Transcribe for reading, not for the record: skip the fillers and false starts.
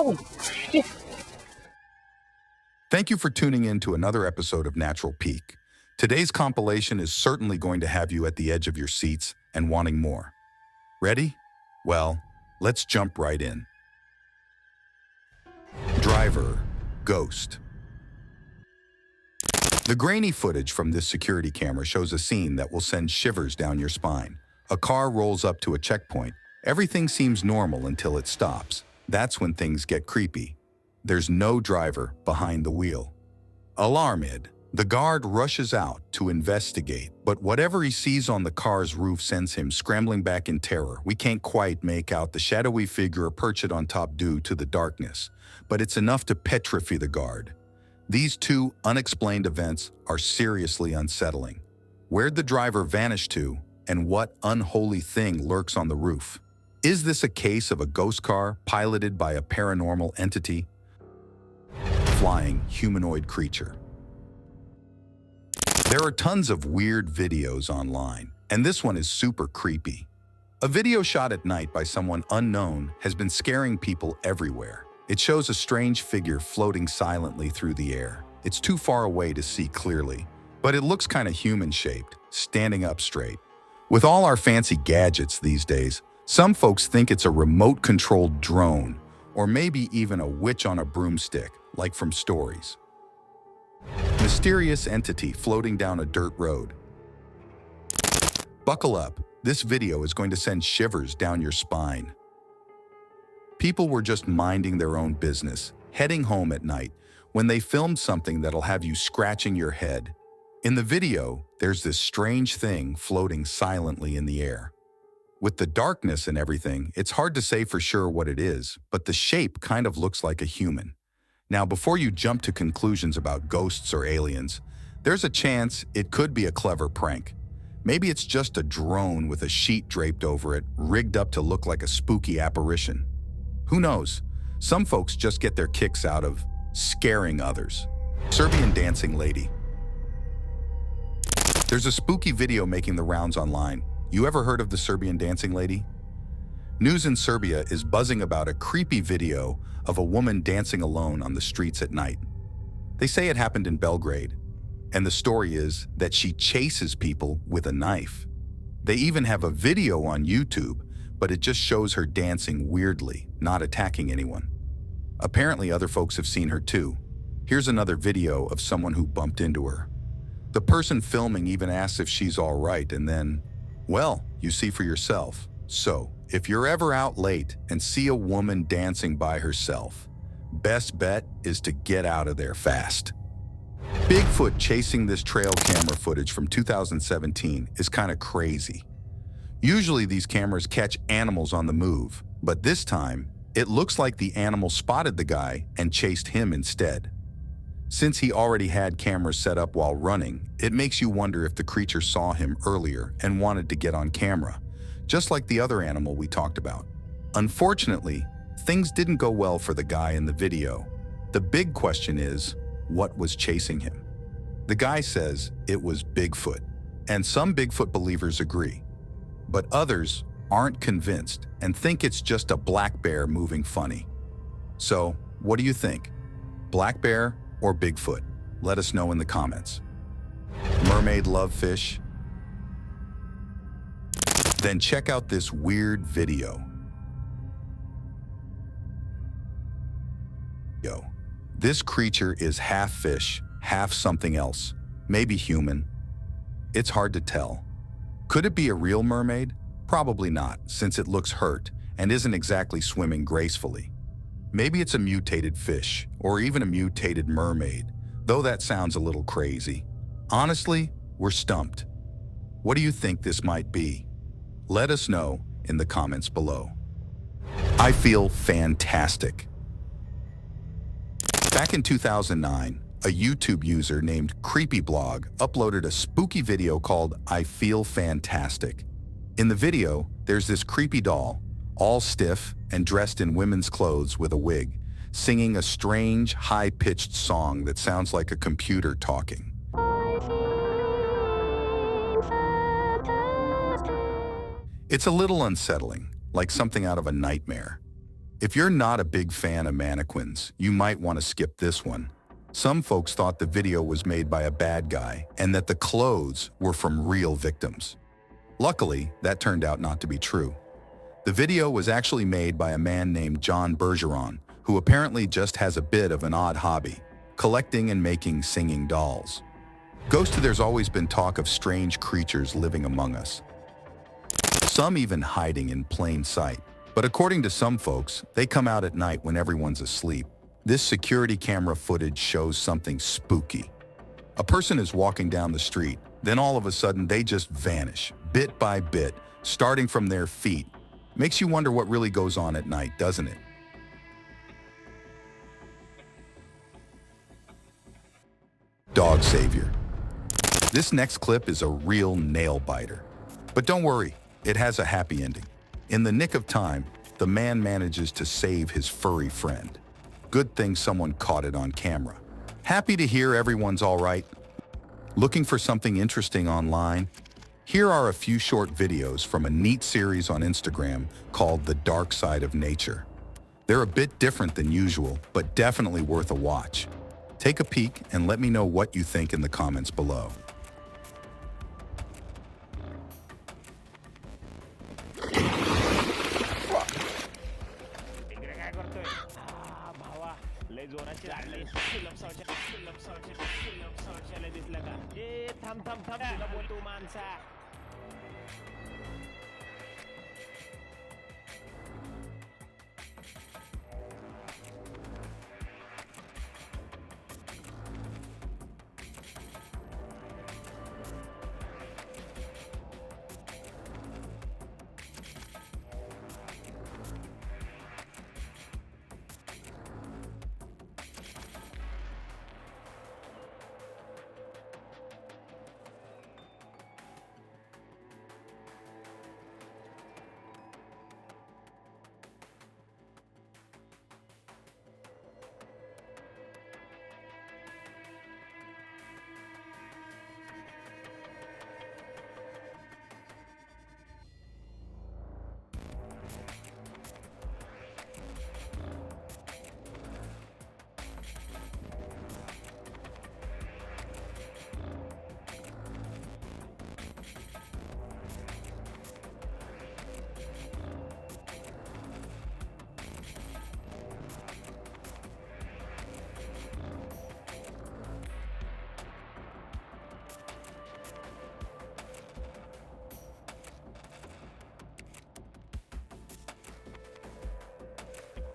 Oh, shit. Thank you for tuning in to another episode of Natural Peak. Today's compilation is certainly going to have you at the edge of your seats and wanting more. Ready? Well, let's jump right in. Driver, ghost. The grainy footage from this security camera shows a scene that will send shivers down your spine. A car rolls up to a checkpoint. Everything seems normal until it stops. That's when things get creepy. There's no driver behind the wheel. Alarmed, the guard rushes out to investigate, but whatever he sees on the car's roof sends him scrambling back in terror. We can't quite make out the shadowy figure perched on top due to the darkness, but it's enough to petrify the guard. These two unexplained events are seriously unsettling. Where'd the driver vanish to, and what unholy thing lurks on the roof? Is this a case of a ghost car piloted by a paranormal entity? Flying humanoid creature. There are tons of weird videos online, and this one is super creepy. A video shot at night by someone unknown has been scaring people everywhere. It shows a strange figure floating silently through the air. It's too far away to see clearly, but it looks kind of human-shaped, standing up straight. With all our fancy gadgets these days, some folks think it's a remote-controlled drone, or maybe even a witch on a broomstick, like from stories. Mysterious entity floating down a dirt road. Buckle up, this video is going to send shivers down your spine. People were just minding their own business, heading home at night, when they filmed something that'll have you scratching your head. In the video, there's this strange thing floating silently in the air. With the darkness and everything, it's hard to say for sure what it is, but the shape kind of looks like a human. Now, before you jump to conclusions about ghosts or aliens, there's a chance it could be a clever prank. Maybe it's just a drone with a sheet draped over it, rigged up to look like a spooky apparition. Who knows? Some folks just get their kicks out of scaring others. Serbian dancing lady. There's a spooky video making the rounds online. You ever heard of the Serbian dancing lady? News in Serbia is buzzing about a creepy video of a woman dancing alone on the streets at night. They say it happened in Belgrade, and the story is that she chases people with a knife. They even have a video on YouTube, but it just shows her dancing weirdly, not attacking anyone. Apparently other folks have seen her too. Here's another video of someone who bumped into her. The person filming even asks if she's all right, and then, well, you see for yourself. So, if you're ever out late and see a woman dancing by herself, best bet is to get out of there fast. Bigfoot chasing this trail camera footage from 2017 is kind of crazy. Usually these cameras catch animals on the move, but this time, it looks like the animal spotted the guy and chased him instead. Since he already had cameras set up while running, it makes you wonder if the creature saw him earlier and wanted to get on camera, just like the other animal we talked about. Unfortunately, things didn't go well for the guy in the video. The big question is, what was chasing him? The guy says it was Bigfoot, and some Bigfoot believers agree, but others aren't convinced and think it's just a black bear moving funny. So, what do you think? Black bear or Bigfoot? Let us know in the comments. Mermaid love fish? Then check out this weird video. This creature is half fish, half something else, maybe human. It's hard to tell. Could it be a real mermaid? Probably not, since it looks hurt and isn't exactly swimming gracefully. Maybe it's a mutated fish, or even a mutated mermaid, though that sounds a little crazy. Honestly, we're stumped. What do you think this might be? Let us know in the comments below. I feel fantastic. Back in 2009, a YouTube user named CreepyBlog uploaded a spooky video called I Feel Fantastic. In the video, there's this creepy doll, all stiff and dressed in women's clothes with a wig, singing a strange, high-pitched song that sounds like a computer talking. It's a little unsettling, like something out of a nightmare. If you're not a big fan of mannequins, you might want to skip this one. Some folks thought the video was made by a bad guy and that the clothes were from real victims. Luckily, that turned out not to be true. The video was actually made by a man named John Bergeron, who apparently just has a bit of an odd hobby, collecting and making singing dolls. Ghost, there's always been talk of strange creatures living among us, some even hiding in plain sight. But according to some folks, they come out at night when everyone's asleep. This security camera footage shows something spooky. A person is walking down the street, then all of a sudden they just vanish, bit by bit, starting from their feet. Makes you wonder what really goes on at night, doesn't it? Dog savior. This next clip is a real nail-biter. But don't worry, it has a happy ending. In the nick of time, the man manages to save his furry friend. Good thing someone caught it on camera. Happy to hear everyone's all right. Looking for something interesting online? Here are a few short videos from a neat series on Instagram called The Dark Side of Nature. They're a bit different than usual, but definitely worth a watch. Take a peek and let me know what you think in the comments below. थांब थांब थांब तुला बोलतो माणसा